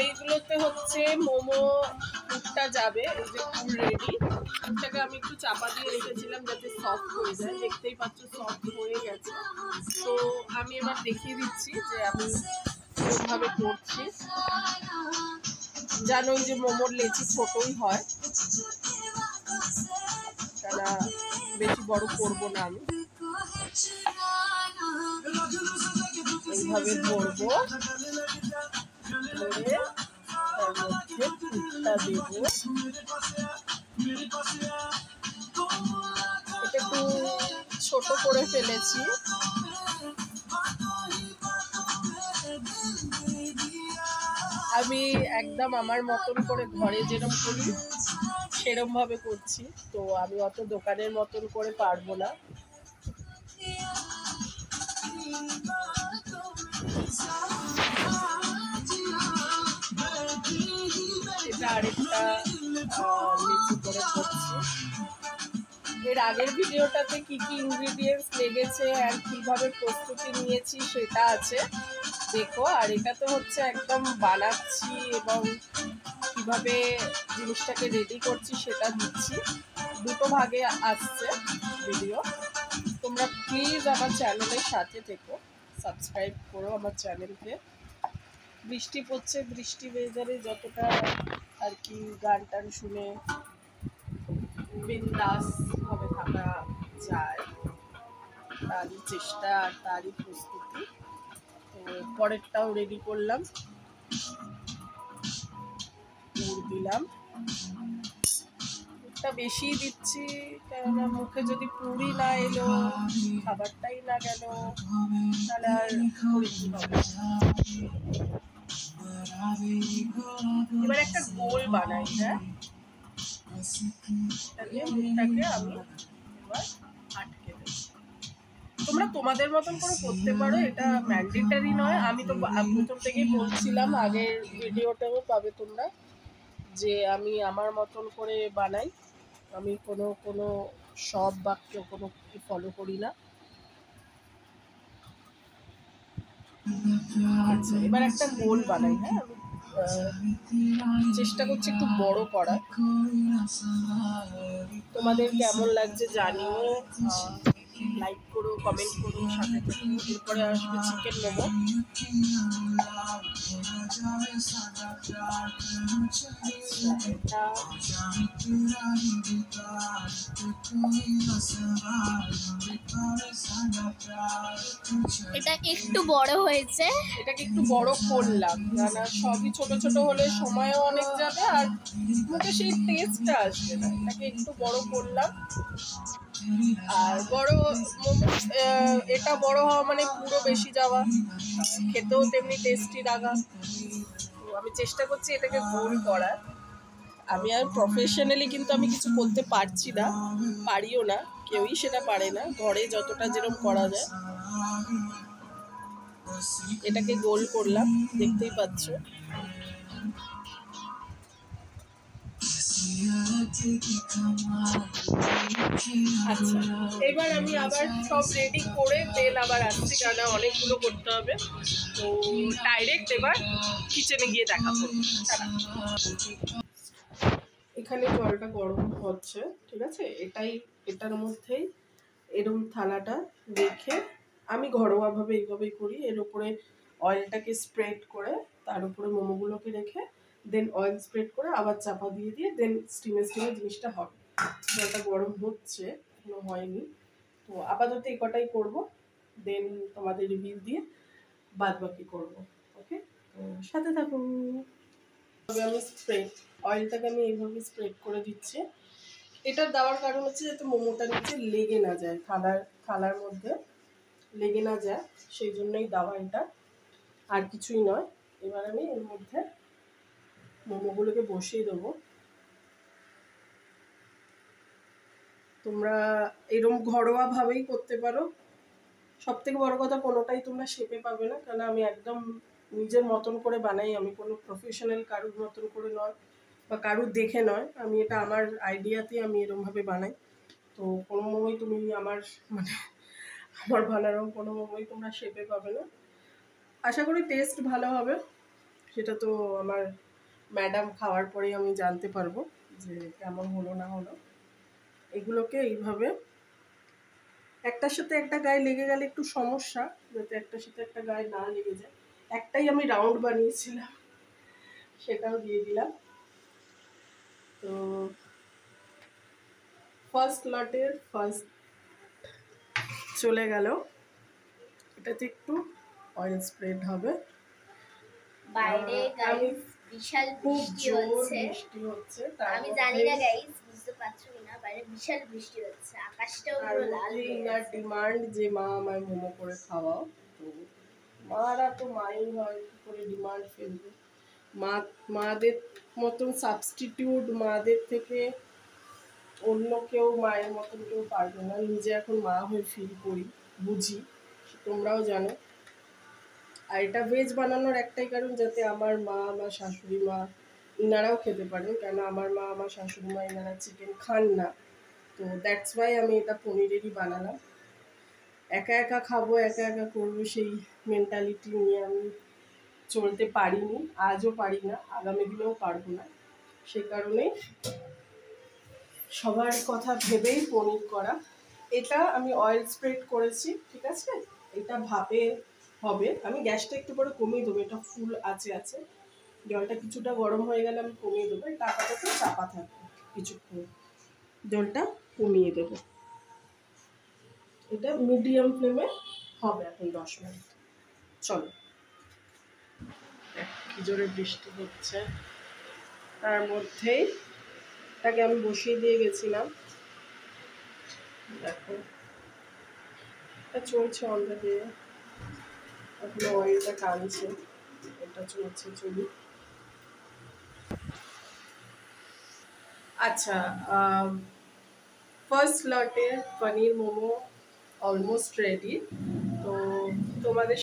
এইগুলোতে হচ্ছে মোমো পুরটা যাবে, এই যে পুর রেডি। পুরটাকে আমি একটু চাপা দিয়ে রেখেছিলাম যাতে সফট হয়ে যায়, দেখতেই পাচ্ছ সফট হয়ে গেছে। তো আমি এবার দেখিয়ে দিচ্ছি যে আমি কিরকমভাবে করছি। জানোই যে মোমোর লেচি ছোটই হয়, তারা বেশি বড় করবো না। আমি এইভাবে ধরবো, ধরে তার মধ্যে পুরটা দেবো। এটা একটু ছোট করে ফেলেছি। আমি একদম আমার মতন করে ঘরে যেরকম করি সেরকম ভাবে করছি, তো আমি অত দোকানের মতন করে পারবো না। এটা আরেকটা লিচি করে করছি। এর আগের ভিডিওটাতে কি কি ইনগ্রিডিয়েন্টস লেগেছে আর কিভাবে প্রস্তুতি নিয়েছি সেটা আছে, দেখো। আর এটা তো হচ্ছে একদম বানাচ্ছি এবং কিভাবে জিনিসটাকে রেডি করছি সেটা দিচ্ছি। দুটো ভাগে আসছে ভিডিও। তোমরা প্লিজ আমার চ্যানেলের সাথে থেকো, সাবস্ক্রাইব করো আমার চ্যানেলকে। বৃষ্টি পড়ছে, বৃষ্টি ওয়েদারে যতটা আর কি গান টান শুনে বিন্দাস ভাবে থাকা যায় তারই চেষ্টা আর তারই প্রস্তুতি। তো পরেরটাও রেডি করলাম, পুর দিলাম। পুরটা বেশি দিচ্ছি কেননা মুখে যদি পুরি না এলো, খাবারটাই না গেল, তাহলে আর পুরি কি হবে। এবার একটা গোল বানাই। হ্যাঁ, মুখটাকে আমি এবার আটকে দেব। তোমরা তোমাদের মতন করে করতে পারো, এটা ম্যান্ডেটারি নয়। আমি তো প্রথম থেকেই বলছিলাম, আগের ভিডিওটাও পাবে তোমরা, যে আমি আমার মতন করে বানাই। আমি কোনো সব বাক্য কোনো ফলো করি না। আচ্ছা, এবার একটা গোল বানাই। হ্যাঁ, আমি চেষ্টা করছি একটু বড় করার। তোমাদের কেমন লাগছে জানিও, লাইক করো, কমেন্ট করো, সাথে থেকো। এরপরে আসবে চিকেন মোমো। এটা একটু বড় হয়েছে, এটাকে একটু বড় করলাম, না সবই ছোট ছোট হলে সময়ও অনেক যাবে আর মুখে সেই টেস্টটা আসবে না। এটাকে একটু বড় করলাম। আর বড় মোমো, এটা বড় হওয়া মানে পুরো বেশি যাওয়া, খেতেও তেমনি টেস্টি লাগা। তো আমি চেষ্টা করছি এটাকে গোল করার। আমি আর প্রফেশনালি কিন্তু আমি কিছু করতে পারছি না, পারিও না, কেউই সেটা পারে না। ঘরে যতটা যেরকম করা যায়। এটাকে গোল করলাম, দেখতেই পাচ্ছ। আচ্ছা, এবার আমি আবার সব রেডি করে তেল আবার আসছি, কেন অনেকগুলো করতে হবে। তো ডাইরেক্ট এবার কিচেনে গিয়ে দেখাবো। এখানে জলটা গরম হচ্ছে, ঠিক আছে। এটার মধ্যেই এরকম থালাটা রেখে আমি ঘরোয়াভাবে এইভাবেই করি। এর উপরে অয়েলটাকে স্প্রেড করে তার উপরে মোমোগুলোকে রেখে দেন অয়েল স্প্রেড করে আবার চাপা দিয়ে দেন স্টিমে জিনিসটা হবে। জলটা গরম হচ্ছে, এখনো হয়নি। তো আপাতত এই কটাই করবো, দেন তোমাদের রিভিউ দিয়ে বাদ বাকি করবো। ওকে, সাথে থাকুন। আমি অয়েলটাকে আমি এইভাবে স্প্রেড করে দিচ্ছি। এটা দেওয়ার কারণ হচ্ছে যাতে মোমোটা নিচে লেগে না যায়, থালার মধ্যে লেগে না যায়, সেই জন্যই দেওয়া এটা, আর কিছুই নয়। এবার আমি এর মধ্যে মোমোগুলোকে বসিয়ে দেবো। তোমরা এরকম ঘরোয়াভাবেই করতে পারো। সব থেকে বড় কথা, কোনোটাই তোমরা শেপে পাবে না, কারণ আমি একদম নিজের মতন করে বানাই। আমি কোনো প্রফেশনাল কারুর মতন করে নয় বা কারুর দেখে নয়, আমি এটা আমার আইডিয়াতেই আমি এরকমভাবে বানাই। তো কোনো মোমোই তুমি আমার বানানো কোনো মোমোই তোমরা শেপে পাবে না। আশা করি টেস্ট ভালো হবে। সেটা তো আমার ম্যাডাম খাওয়ার পরেই আমি জানতে পারবো যে কেমন হলো না হলো। এগুলোকে এইভাবে একটার সাথে একটা গায়ে লেগে গেলে একটু সমস্যা, যাতে একটার সাথে একটা গায়ে না লেগে যায়। একটাই আমি রাউন্ড বানিয়েছিলাম, সেটাও দিয়ে দিলাম। তো ফার্স্ট লটের ফার্স্ট চলে গেল। এটাতে একটু অয়েল স্প্রেড হবে। বাইরে গাইস বিশাল বৃষ্টি হচ্ছে। আমি জানি না গাইস বুঝতে পারছো কিনা, বাইরে বিশাল বৃষ্টি হচ্ছে, আকাশটাও পুরো লাল হয়ে গেছে। ডিমান্ড যে মা আমায় মোমো করে খাওয়াও, তো মারা তো মাই হয়, কি করে ডিমান্ড ফেলবে। মাদের মতন সাবস্টিটিউট, মাদের থেকে অন্য কেউ মায়ের মতন কেউ পারবে না। নিজে এখন মা হয়ে ফিল করি, বুঝি, তোমরাও জানো। আর এটা ভেজ বানানোর একটাই কারণ, যাতে আমার মা, আমার শাশুড়ি মা ইনারাও খেতে পারেন, কেন আমার মা, আমার শাশুড়ি মা ইনারা চিকেন খান না। তো দ্যাটস ওয়াই আমি এটা পনিরেরই বানালাম। একা একা খাবো, একা একা করবো, সেই মেন্টালিটি নিয়ে আমি চলতে পারিনি, আজও পারি না, আগামী দিনেও পারবো না। সে কারণে সবার কথা ভেবেই পনির করা। এটা আমি অয়েল স্প্রেড করেছি, ঠিক আছে। এটা ভাপে হবে। আমি গ্যাসটা একটু পরে কমিয়ে দেবো, এটা ফুল আছে। জলটা কিছুটা গরম হয়ে গেলে আমি কমিয়ে দেবো। এটা আপাতত চাপা থাকবে কিছুক্ষণ, জলটা কমিয়ে দেবো। এটা মিডিয়াম ফ্লেমে হবে এখন 10 মিনিট। চলো। কি জোরে বৃষ্টি হচ্ছে, তার মধ্যেই তাকে আমি বসিয়ে দিয়ে গেছিলাম। দেখো এটা চলছে অলরেডি, এখন অয়েলটা টানছে, এটা চলছে চলি। আচ্ছা, ফার্স্ট লটের পনির মোমো অলমোস্ট রেডি। তো তোমাদের